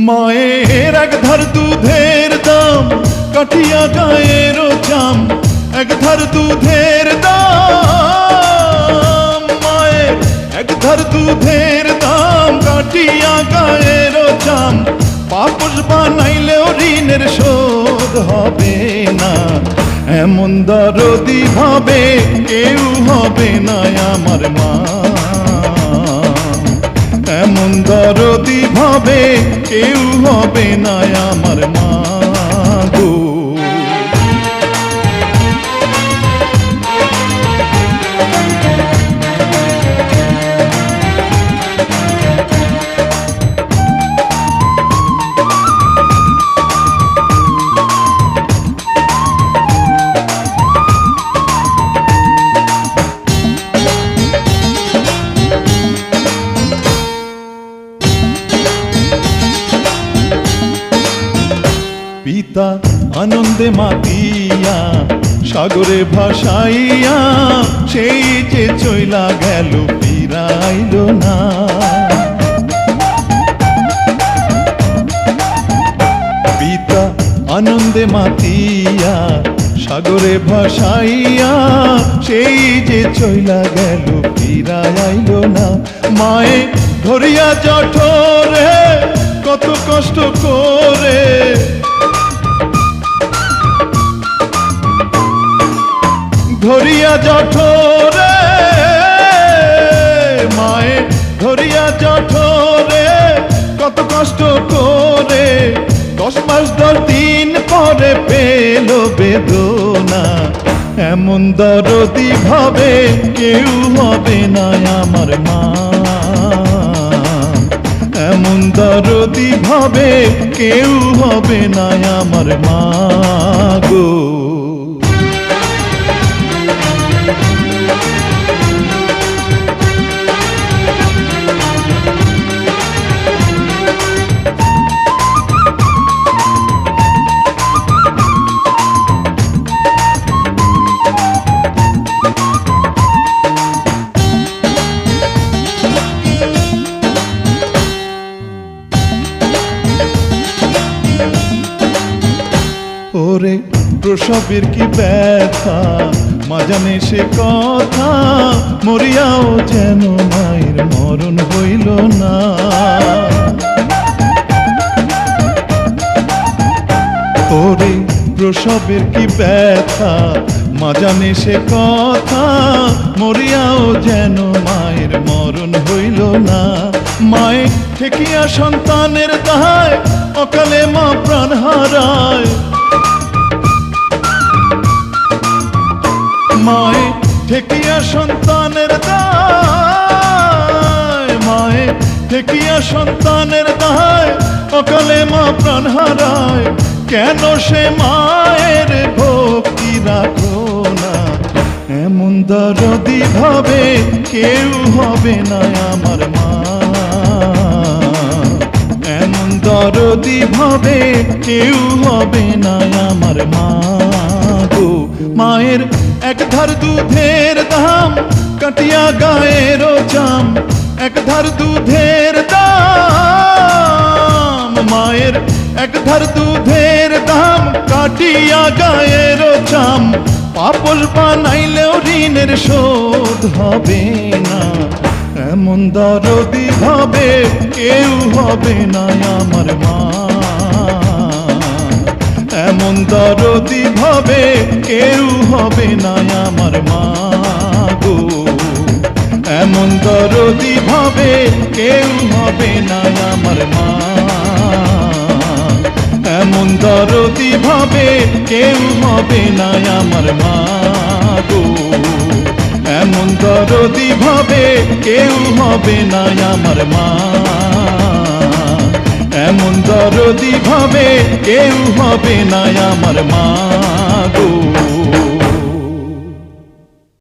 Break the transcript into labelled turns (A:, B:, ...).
A: মায়ের এক ধার দুধের দাম কাঠিয়া গায়ের চাম, এক ধার দুধের দাম, মায়ের এক ধার দুধের দাম কাঠিয়া গায়ের চাম, পাপস বানাইলেও ঋণের শোধ হবে না। এমন দরদি ভাবে কেউ হবে না আমার মা, এমন দরদি ভাবে কেউ হবে না আমার মা গো। পিতা আনন্দে মাতিয়া সাগরে ভাসাইয়া, সেই যে চইলা গেল ফিরাইল না। পিতা আনন্দে মাতিয়া সাগরে ভাসাইয়া, সেই যে চইলা গেল ফিরাইল না। মায়ে ধরিয়া জঠরে কত কষ্ট করে, ধরিয়া জঠরে, মায়ে ধরিয়া জঠরে কত কষ্ট করে, 10 মাস 10 দিন পরে পেল বেদনা। এমন দরদি ভাবে কেউ হবে না আমার মা, এমন দরদি ভাবে কেউ হবে না আমার মা গো। ওরে প্রসবের কি ব্যথা মা জানে সে কথা, মরিয়াও যেন মায়ের মরণ হইল না। ওরে প্রসবের কি ব্যথা মা জানে সে কথা, মরিয়াও যেন মায়ের মরণ হইল না। মায়ে ঠেকিয়া সন্তানের দায় অকালে মা প্রাণ হারায়, মায়ে ঠেকিয়া সন্তানের দায়, মায়ে ঠেকিয়া সন্তানের দায় অকালে মা প্রাণ হারায়। কেন সে মায়ের ভক্তি রাখো না, এমন দরদি ভাবে কেউ হবে না আমার মা, এমন দরদি ভাবে কেউ হবে না আমার মা গো। মায়ের এক ধার দুধের দাম কাটিয়া গায়ের চাম, এক ধার দুধের দাম, মায়ের এক ধার দুধের দাম কাটিয়া গায়ের চাম, পাপস বানাইলেও ঋণের শোধ হবে না। এমন দরদি ভাবে কেউ হবে না আমার মা, এমন দরদি ভাবে কেউ হবে না আমার মা গো। এমন দরদি ভাবে কেউ হবে না আমার মা, এমন দরদি ভাবে কেউ হবে না আমার মা গো। এমন দরদি ভাবে কেউ হবে না আমার মা, এমন দরদি ভাবে কেউ হবে না আমার মা গো।